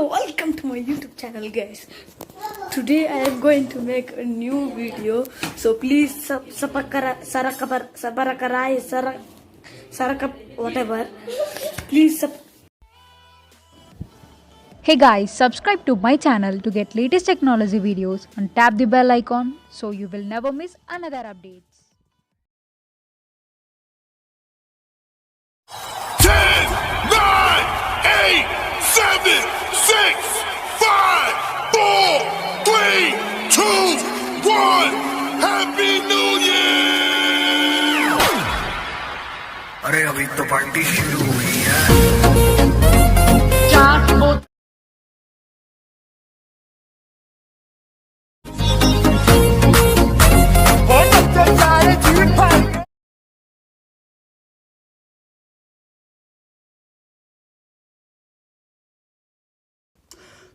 welcome to my YouTube channel, guys. Today I am going to make a new video. So please whatever. Please Hey guys, subscribe to my channel to get latest technology videos and tap the bell icon so you will never miss another updates. 10, 9, 8, 7, 6, 5, 4, 3, 2, 1. Happy New Year! अरे अभी तो party शुरू हुई है।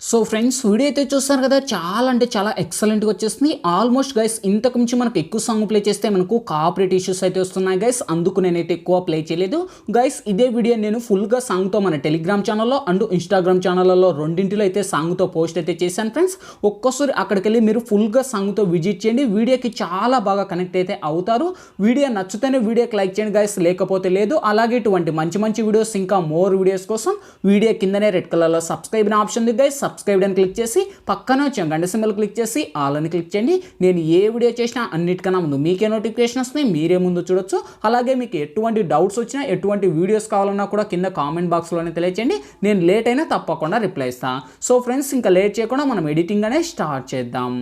So friends video అయితే చూస్తారు కదా, చాలా అంటే చాలా ఎక్సలెంట్గా వచ్చేస్తుంది. ఆల్మోస్ట్ గైస్ ఇంతకు మించి మనకు ఎక్కువ సాంగ్ ప్లే చేస్తే మనకు కాపరేట్ ఇష్యూస్ అయితే వస్తున్నాయి గైస్, అందుకు నేనైతే ఎక్కువ ప్లే చేయలేదు గైస్. ఇదే వీడియో నేను ఫుల్గా సాంగ్తో మన టెలిగ్రామ్ ఛానల్లో అండ్ ఇన్స్టాగ్రామ్ ఛానల్లో రెండింటిలో అయితే సాంగ్తో పోస్ట్ అయితే చేశాను ఫ్రెండ్స్. ఒక్కోసారి అక్కడికి వెళ్ళి మీరు ఫుల్గా సాంగ్తో విజిట్ చేయండి, వీడియోకి చాలా బాగా కనెక్ట్ అయితే అవుతారు. వీడియో నచ్చితేనే వీడియోకి లైక్ చేయండి గైస్, లేకపోతే లేదు. అలాగే ఇటువంటి మంచి మంచి వీడియోస్ ఇంకా మోర్ వీడియోస్ కోసం వీడియో కిందనే రెడ్ కలర్లో సబ్స్క్రైబ్ అనే ఆప్షన్ ఉంది గైస్. సబ్స్క్రైబ్ అని క్లిక్ చేసి పక్కన వచ్చే గంట సింబల్ క్లిక్ చేసి ఆల్ అని క్లిక్ చేయండి. నేను ఏ వీడియో చేసినా అన్నిటికన్నా ముందు మీకే నోటిఫికేషన్ వస్తుంది, మీరే ముందు చూడొచ్చు. అలాగే మీకు ఎటువంటి డౌట్స్ వచ్చినా ఎటువంటి వీడియోస్ కావాలన్నా కూడా కింద కామెంట్ బాక్స్లోనే తెలియచేయండి, నేను లేట్ అయినా తప్పకుండా రిప్లై ఇస్తాను. సో ఫ్రెండ్స్ ఇంకా లేట్ చేయకుండా మనం ఎడిటింగ్ అనేది స్టార్ట్ చేద్దాం.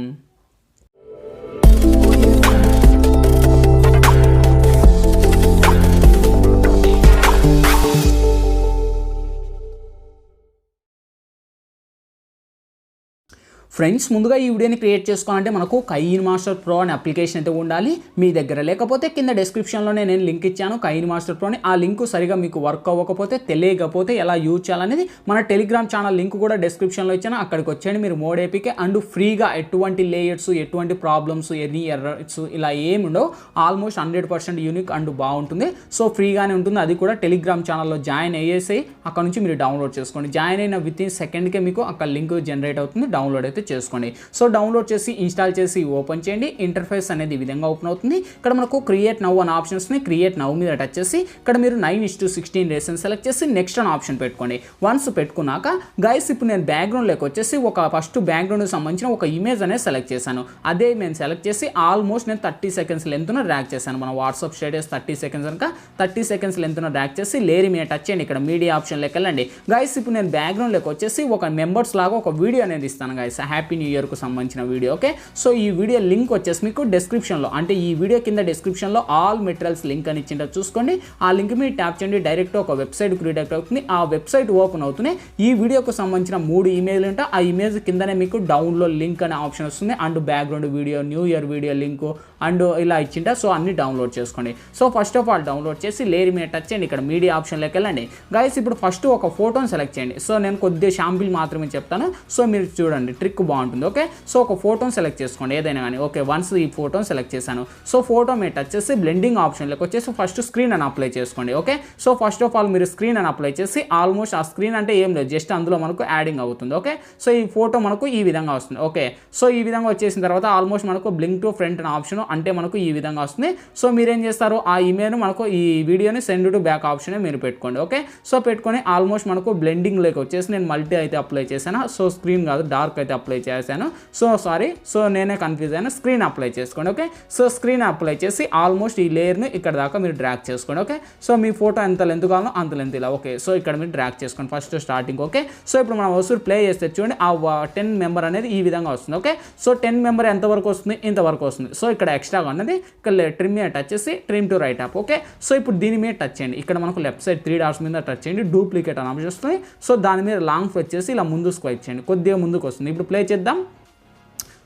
ఫ్రెండ్స్ ముందుగా ఈ వీడియోని క్రియేట్ చేసుకోవాలంటే మనకు కైన్మాస్టర్ ప్రో అనే అప్లికేషన్ అయితే ఉండాలి మీ దగ్గర. లేకపోతే కింద డిస్క్రిప్షన్లోనే నేను లింక్ ఇచ్చాను కైన్మాస్టర్ ప్రోని. ఆ లింక్ సరిగా మీకు వర్క్ అవ్వకపోతే తెలియకపోతే ఎలా యూజ్ చేయాలనేది మన టెలిగ్రామ్ ఛానల్ లింక్ కూడా డిస్క్రిప్షన్లో ఇచ్చాను, అక్కడికి వచ్చేయండి. మీరు మోడ్ ఏపీకే అండ్ ఫ్రీగా ఎటువంటి లేయర్స్ ఎటువంటి ప్రాబ్లమ్స్ ఎనీ ఎర్రర్స్ ఇలా ఏమి ఉండవు. ఆల్మోస్ట్ 100% యూనిక్ అండ్ బాగుంటుంది. సో ఫ్రీగానే ఉంటుంది, అది కూడా టెలిగ్రామ్ ఛానల్లో జాయిన్ అయ్యేసి అక్కడ నుంచి మీరు డౌన్లోడ్ చేసుకోండి. జాయిన్ అయిన విత్ ఇన్ సెకండ్కే మీకు అక్కడ లింక్ జనరేట్ అవుతుంది, డౌన్లోడ్ అయితే చేసుకోండి. సో డౌన్లోడ్ చేసి ఇన్స్టాల్ చేసి ఓపెన్ చేయండి. ఇంటర్ఫేస్ అనేది ఈ విధంగా ఓపెన్ అవుతుంది. ఇక్కడ మనకు క్రియేట్ నౌ అనే ఆప్షన్ వస్తుంది. క్రియేట్ నౌ మీద టచ్ చేసి ఇక్కడ మీరు 9:16 రేషన్ సెలెక్ట్ చేసి నెక్స్ట్ అనే ఆప్షన్ పెట్టుకోండి. వన్స్ పెట్టుకున్నాక గైస్ ఇప్పుడు నేను బ్యాక్గ్రౌండ్ లేక వచ్చేసి ఒక ఫస్ట్ బ్యాక్గ్రౌండ్కి సంబంధించిన ఒక ఇమేజ్ అనేది సెలెక్ట్ చేశాను. అదే నేను సెలెక్ట్ చేసి ఆల్మోస్ట్ నేను 30 సెకండ్స్ లెంత్ను డ్రాగ్ చేశాను. మన వాట్సాప్ స్టేటస్ 30 సెకండ్స్ కనుక 30 సెకండ్స్ లెంత్ను డ్రాగ్ చేసి లేయర్ మీద టచ్ చేయండి. ఇక్కడ మీడియా ఆప్షన్ లెక్క వెళ్ళండి గైస్. ఇప్పుడు నేను బ్యాక్గ్రౌండ్ లేక వచ్చేసి ఒక మెంబర్స్ లాగా ఒక వీడియో అనేది ఇస్తాను గైస్, హ్యాపీ న్యూ ఇయర్కు సంబంధించిన వీడియో. ఓకే, సో ఈ వీడియో లింక్ వచ్చేసి మీకు డిస్క్రిప్షన్లో, అంటే ఈ వీడియో కింద డిస్క్రిప్షన్లో ఆల్ మెటీరియల్స్ లింక్ అని ఇచ్చింటే చూసుకోండి. ఆ లింక్ మీద ట్యాప్ చేయండి, డైరెక్ట్ ఒక వెబ్సైట్ క్రియేట్ అవుతుంది. ఆ వెబ్సైట్ ఓపెన్ అవుతుంది. ఈ వీడియోకు సంబంధించిన 3 ఇమేజ్లు ఉంటాయి. ఆ ఇమేజ్ కిందనే మీకు డౌన్లోడ్ లింక్ అనే ఆప్షన్ వస్తుంది. And background video, new year video link and ఇలా ఇచ్చింట. సో అన్ని డౌన్లోడ్ చేసుకోండి. So first of all download చేసి లేయర్ మీద టచ్ చేయండి. ఇక్కడ మీడియా ఆప్షన్లోకి వెళ్ళండి గైస్. ఇప్పుడు ఫస్ట్ ఒక ఫోటోని సెలెక్ట్ చేయండి. సో నేను కొద్దిగా షాంపిల్ మాత్రమే చెప్తాను, సో మీరు చూడండి, ట్రిక్ బాగుంటుంది. ఓకే, సో ఒక ఫోటోని సెలెక్ట్ చేసుకోండి ఏదైనా కానీ. ఓకే, వన్స్ ఈ ఫోటోని సెలెక్ట్ చేశాను. సో ఫోటో మీద టచ్ చేసి బ్లెండింగ్ ఆప్షన్లోకి వచ్చేసి ఫస్ట్ స్క్రీన్ అని అప్లై చేసుకోండి. Okay, so first of all మీరు స్క్రీన్ అని అప్లై చేసి ఆల్మోస్ట్ ఆ స్క్రీన్ అంటే ఏం లేదు, జస్ట్ అందులో మనకు యాడింగ్ అవుతుంది. ఓకే, సో ఈ ఫోటో మనకు ఈ విధంగా వస్తుంది. ఓకే, సో ఈ విధంగా వచ్చేసిన తర్వాత ఆల్మోస్ట్ మనకు బ్లింక్ టు ఫ్రంట్ అనే ఆప్షన్ అంటే మనకు ఈ విధంగా వస్తుంది. సో మీరేం చేస్తారు, ఆ ఇమేజ్ మనకు ఈ వీడియోని సెండ్ టు బ్యాక్ ఆప్షన్ మీరు పెట్టుకోండి. ఓకే, సో పెట్టుకొని ఆల్మోస్ట్ మనకు బ్లెండింగ్ లేక వచ్చేసి నేను మల్టీ అయితే అప్లై చేశాను. సో స్క్రీన్ కాదు డార్క్ అయితే అప్లై చేశాను. సో సారీ, సో నేనే కన్ఫ్యూజ్ అయినా. స్క్రీన్ అప్లై చేసుకోండి. ఓకే, సో స్క్రీన్ అప్లై చేసి ఆల్మోస్ట్ ఈ లేయర్ని ఇక్కడ దాకా మీరు డ్రాగ్ చేసుకోండి. ఓకే, సో మీ ఫోటో ఎంత లెంత్ కావాలో అంత లెంత్ ఇలా. ఓకే, సో ఇక్కడ మీరు డ్రాగ్ చేసుకోండి ఫస్ట్ స్టార్టింగ్. ఓకే, సో ఇప్పుడు మనం వసూరు ప్లే చేస్తే చూడండి ఆ 10 మెంబర్ అనేది ఈ విధంగా వస్తుంది. ఓకే, సో 10 మెంబర్ ఎంతవరకు వస్తుంది, ఇంతవరకు వస్తుంది. సో ఇక్కడ ఎక్స్ట్రాగా ఉన్నది ఇక్కడ ట్రిమ్ మీద టచ్ చేసి trim to right up. Okay, so ఇప్పుడు దీని మీద టచ్ చేయండి. ఇక్కడ మనకు లెఫ్ట్ సైడ్ 3 డాట్స్ మీద టచ్ చేయండి, డూప్లికేట్ అని ఆప్షన్ వస్తుంది. సో దాని మీద లాంగ్ ప్రెస్ చేసి ఇలా ముందు స్వైప్ చేయండి, కొద్దిగా ముందుకు వస్తుంది. ఇప్పుడు ప్లే చేద్దాం.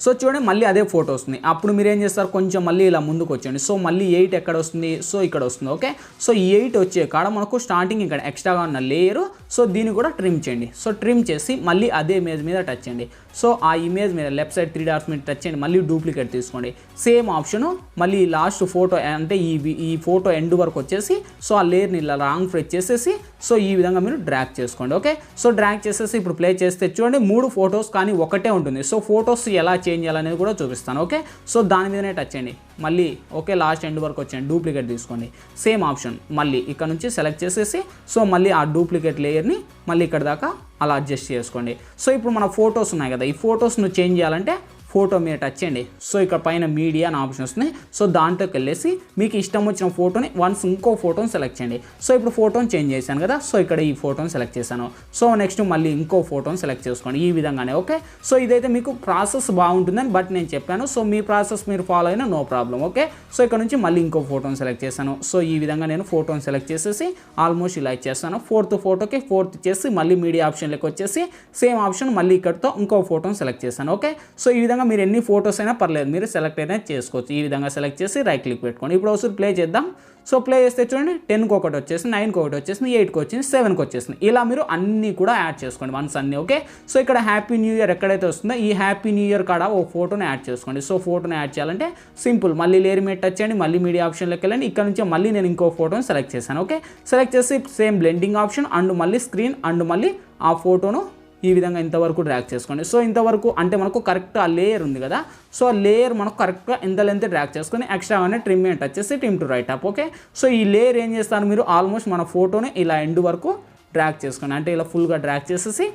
సో చూడండి మళ్ళీ అదే ఫోటో వస్తుంది. అప్పుడు మీరు ఏం చేస్తారు, కొంచెం మళ్ళీ ఇలా ముందుకు వచ్చేయండి. సో మళ్ళీ 8 ఎక్కడ వస్తుంది, సో ఇక్కడ వస్తుంది. ఓకే, సో ఈ 8 వచ్చే కాడ మనకు స్టార్టింగ్ ఇక్కడ ఎక్స్ట్రాగా ఉన్న లేయరు, సో దీన్ని కూడా ట్రిమ్ చేయండి. సో ట్రిమ్ చేసి మళ్ళీ అదే ఇమేజ్ మీద టచ్ చేయండి. సో ఆ ఇమేజ్ మీద లెఫ్ట్ సైడ్ 3 డాట్స్ మీద టచ్ చేయండి. మళ్ళీ డూప్లికేట్ తీసుకోండి. సేమ్ ఆప్షను మళ్ళీ లాస్ట్ ఫోటో అంటే ఈ ఫోటో ఎండ్ వరకు వచ్చేసి సో ఆ లేయర్ని ఇలా రాంగ్ ప్రెస్ చేసేసి సో ఈ విధంగా మీరు డ్రాగ్ చేసుకోండి. ఓకే, సో డ్రాగ్ చేసేసి ఇప్పుడు ప్లే చేస్తే చూడండి 3 ఫొటోస్ కానీ ఒకటే ఉంటుంది. సో ఫొటోస్ ఎలా చేంజ్ చేయాలనేది కూడా చూపిస్తాను. ఓకే, సో దాని మీదనే టచ్ చేయండి. మళ్ళీ ఓకే లాస్ట్ ఎండ్ వరకు వచ్చేయండి. డూప్లికేట్ తీసుకోండి. సేమ్ ఆప్షన్ మళ్ళీ ఇక్కడ నుంచి సెలెక్ట్ చేసేసి సో మళ్ళీ ఆ డూప్లికేట్ లేయర్ని మళ్ళీ ఇక్కడ దాకా అలా అడ్జస్ట్ చేసుకోండి. సో ఇప్పుడు మన ఫొటోస్ ఉన్నాయి కదా, ఈ ఫొటోస్ను చేంజ్ చేయాలంటే ఫోటో మీద టచ్ చేయండి. సో ఇక్కడ పైన మీడియా అని ఆప్షన్ వస్తుంది. సో దాంట్లోకి వెళ్ళేసి మీకు ఇష్టం వచ్చిన ఫోటోని వన్స్ ఇంకో ఫోటోని సెలెక్ట్ చేయండి. సో ఇప్పుడు ఫోటోని చేంజ్ చేశాను కదా, సో ఇక్కడ ఈ ఫోటోని సెలెక్ట్ చేశాను. సో నెక్స్ట్ మళ్ళీ ఇంకో ఫోటోని సెలెక్ట్ చేసుకోండి ఈ విధంగానే. ఓకే, సో ఇదైతే మీకు ప్రాసెస్ బాగుంటుందని బట్ నేను చెప్పాను. సో మీ ప్రాసెస్ మీరు ఫాలో అయినా నో ప్రాబ్లం. ఓకే, సో ఇక్కడ నుంచి మళ్ళీ ఇంకో ఫోటోని సెలెక్ట్ చేశాను. సో ఈ విధంగా నేను ఫోటోని సెలెక్ట్ చేసేసి ఆల్మోస్ట్ ఇలా ఇచ్చేస్తాను. ఫోటోకి 4th ఇచ్చేసి మళ్ళీ మీడియా ఆప్షన్లోకి వచ్చేసి సేమ్ ఆప్షన్ మళ్ళీ ఇక్కడతో ఇంకో ఫోటోని సెలెక్ట్ చేశాను. ఓకే, సో ఈ విధంగా మీరు ఎన్ని ఫోటోస్ అయినా పర్లేదు, మీరు సెలెక్ట్ అయినా చేసుకోవచ్చు. ఈ విధంగా సెలెక్ట్ చేసి రైట్ క్లిక్ పెట్టుకోండి. ఇప్పుడు ఒకసారి ప్లే చేద్దాం. సో ప్లే చేస్తే చూడండి 10కి ఒకటి వచ్చేసింది, 9కి ఒకటి వచ్చేసింది, 8కి వచ్చింది, 7కి వచ్చేసింది. ఇలా మీరు అన్నీ కూడా యాడ్ చేసుకోండి వన్స్ అన్నీ. ఓకే, సో ఇక్కడ హ్యాపీ న్యూ ఇయర్ ఎక్కడైతే వస్తుందో ఈ హ్యాపీ న్యూ ఇయర్ కాడ ఓ ఫోటోని యాడ్ చేసుకోండి. సో ఫోటోని యాడ్ చేయాలంటే సింపుల్, మళ్ళీ లేయర్ మీద టచ్ చేయండి, మళ్ళీ మీడియా ఆప్షన్లోకి వెళ్ళండి. ఇక్కడ నుంచి మళ్ళీ నేను ఇంకో ఫోటోని సెలెక్ట్ చేశాను. ఓకే, సెలెక్ట్ చేసి సేమ్ బ్లెండింగ్ ఆప్షన్ అండ్ మళ్ళీ స్క్రీన్ అండ్ మళ్ళీ ఆ ఫోటోను ఈ విధంగా ఇంతవరకు డ్రాగ్ చేసుకోండి. సో ఇంతవరకు అంటే మనకు కరెక్ట్ ఆ లేయర్ ఉంది కదా, సో ఆ లేయర్ మనకు కరెక్ట్గా ఎంత లెంత్ డ్రాగ్ చేసుకొని ఎక్స్ట్రాగానే ట్రిమ్ మీద టచ్ చేసి trim to right up. Okay, so ఈ లేయర్ ఏం చేస్తారు మీరు ఆల్మోస్ట్ మన ఫోటోని ఇలా ఎండ్ వరకు డ్రాగ్ చేసుకోండి. అంటే ఇలా ఫుల్గా డ్రాగ్ చేసేసి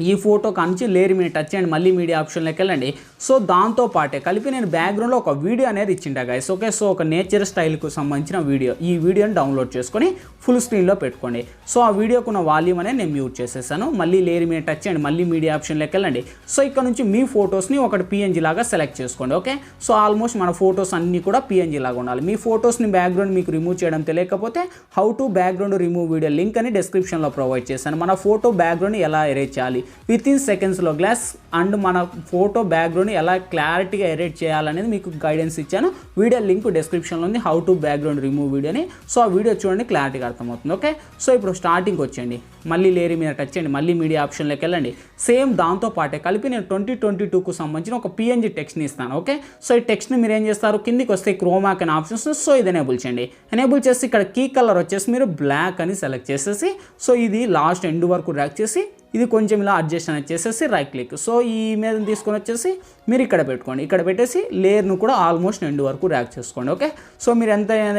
ఈ ఫోటో కాంచి లేయర్ మీద టచ్ చేయండి, మళ్ళీ మీడియా ఆప్షన్లోకి వెళ్ళండి. సో దాంతో పాటే కలిపి నేను బ్యాక్గ్రౌండ్లో ఒక వీడియో అనేది ఇచ్చింటా గైస్. ఓకే, సో ఒక నేచర్ స్టైల్కు సంబంధించిన వీడియో, ఈ వీడియోని డౌన్లోడ్ చేసుకొని ఫుల్ స్క్రీన్లో పెట్టుకోండి. సో ఆ వీడియోకు ఉన్న వాల్యూమ్ అనేది నేను మ్యూట్ చేసేసాను. మళ్ళీ లేయర్ మీద టచ్ చేయండి, మళ్ళీ మీడియా ఆప్షన్లోకి వెళ్ళండి. సో ఇక్కడ నుంచి మీ ఫొటోస్ని ఒకటి PNG లాగా సెలెక్ట్ చేసుకోండి. ఓకే, సో ఆల్మోస్ట్ మన ఫొటోస్ అన్నీ కూడా PNG లాగా ఉండాలి. మీ ఫొటోస్ని బ్యాక్గ్రౌండ్ మీకు రిమూవ్ చేయడం తెలియకపోతే how to background remove video link అని డిస్క్రిప్షన్లో ప్రొవైడ్ చేశాను. మన ఫోటో బ్యాక్గ్రౌండ్ ఎలా ఎరేజ్ చేయాలి వితిన్ సెకండ్స్లో గ్లాస్ అండ్ మన ఫోటో బ్యాక్గ్రౌండ్ ఎలా క్లారిటీగా ఎరేజ్ చేయాలనేది మీకు గైడెన్స్ ఇచ్చాను. వీడియో లింక్ డిస్క్రిప్షన్లో ఉంది, హౌ టు బ్యాక్గ్రౌండ్ రిమూవ్ వీడియోని. సో ఆ వీడియో చూడండి, క్లారిటీగా అర్థమవుతుంది. ఓకే, సో ఇప్పుడు స్టార్టింగ్కి వచ్చేయండి, మళ్ళీ లేయర్ మీద టచ్ చేయండి, మళ్ళీ మీడియా ఆప్షన్లోకి వెళ్ళండి. సేమ్ దాంతో పాటే కలిపి నేను 2022కు సంబంధించిన ఒక PNG టెక్స్ట్ని ఇస్తాను. ఓకే, సో ఈ టెక్స్ట్ని మీరు ఏం చేస్తారు, కిందికి వస్తే క్రోమాక్ అనే ఆప్షన్స్, సో ఇది ఎనేబుల్ చేయండి. ఎనేబుల్ చేసి ఇక్కడ కీ కలర్ వచ్చేసి మీరు బ్లాక్ అని సెలెక్ట్ చేసేసి సో ఇది లాస్ట్ ఎండ్ వరకు డ్రాగ్ చేసి ఇది కొంచెం ఇలా అడ్జస్ట్ అనేది చేసేసి రైట్ క్లిక్. సో ఈ ఇమేజ్ తీసుకొని వచ్చేసి మీరు ఇక్కడ పెట్టుకోండి. ఇక్కడ పెట్టేసి లేయర్ను కూడా ఆల్మోస్ట్ ఎండ్ వరకు డ్రాగ్ చేసుకోండి. ఓకే, సో మీరు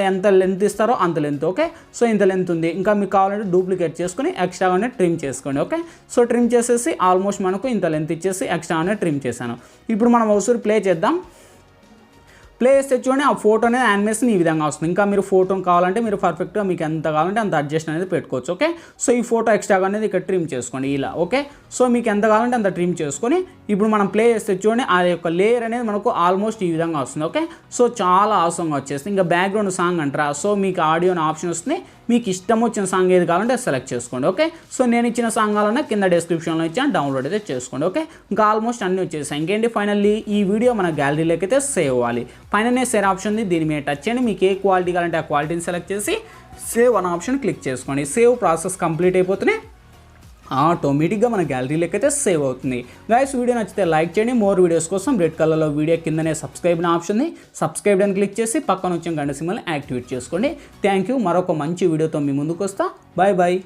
ఎంత లెంత్ ఇస్తారో అంత లెంత్. ఓకే, సో ఇంత లెంత్ ఉంది, ఇంకా మీకు కావాలంటే డూప్లికేట్ చేసుకొని ఎక్స్ట్రాగానే ట్రిమ్ చేసుకోండి. ఓకే, సో ట్రిమ్ చేసేసి ఆల్మోస్ట్ మనకు ఇంత లెంత్ ఇచ్చేసి ఎక్స్ట్రాగానే ట్రిమ్ చేశాను. ఇప్పుడు మనం ఒకసారి ప్లే చేద్దాం. ప్లే చేస్తే చూడండి ఆ ఫోటో అనేది యానిమేషన్ ఈ విధంగా వస్తుంది. ఇంకా మీరు ఫోటోని కావాలంటే మీరు పర్ఫెక్ట్గా మీకు ఎంత కావాలంటే అంత అడ్జస్ట్ అనేది పెట్టుకోవచ్చు. ఓకే, సో ఈ ఫోటో ఎక్స్ట్రాగా అనేది ఇక్కడ ట్రిమ్ చేసుకోండి ఇలా. ఓకే, సో మీకు ఎంత కావాలంటే అంత ట్రిమ్ చేసుకొని ఇప్పుడు మనం ప్లే చేస్తే చూడండి ఆ యొక్క లేయర్ అనేది మనకు ఆల్మోస్ట్ ఈ విధంగా వస్తుంది. ఓకే, సో చాలా అవసరంగా వచ్చేస్తుంది. ఇంకా బ్యాక్గ్రౌండ్ సాంగ్ అంటారా, సో మీకు ఆడియో ఆప్షన్ వస్తుంది, మీకు ఇష్టం వచ్చిన సాంగ్ ఏది కావాలంటే సెలెక్ట్ చేసుకోండి. ఓకే, సో నేను ఇచ్చిన సాంగ్ కావాలన్నా కింద డిస్క్రిప్షన్లో ఇచ్చాను, డౌన్లోడ్ అయితే చేసుకోండి. ఓకే, ఇంకా ఆల్మోస్ట్ అన్నీ వచ్చేసాయి. ఇంకేంటి ఫైనల్లీ ఈ వీడియో మన గ్యాలరీలోకి అయితే సేవ్ అవ్వాలి. పైననే షేర్ ఆప్షన్ ఉంది, దీని మీద టచ్ చేయండి. మీకు ఏ క్వాలిటీ కావాలంటే ఆ క్వాలిటీని సెలెక్ట్ చేసి సేవ్ అనే ఆప్షన్ క్లిక్ చేసుకోండి. సేవ్ ప్రాసెస్ కంప్లీట్ అయిపోతున్నాయి, ఆటోమేటిక్గా మన గ్యాలరీలోకి అయితే సేవ్ అవుతుంది. గైస్ వీడియో నచ్చితే లైక్ చేయండి. మోర్ వీడియోస్ కోసం రెడ్ కలర్లో వీడియో కిందనే సబ్స్క్రైబ్ అనే ఆప్షన్ ఉంది, సబ్స్క్రైబ్ అని క్లిక్ చేసి పక్కన వచ్చిన గంట సింబల్ని యాక్టివేట్ చేసుకోండి. Thank you. మరొక మంచి వీడియోతో మీ ముందుకు వస్తా. Bye bye.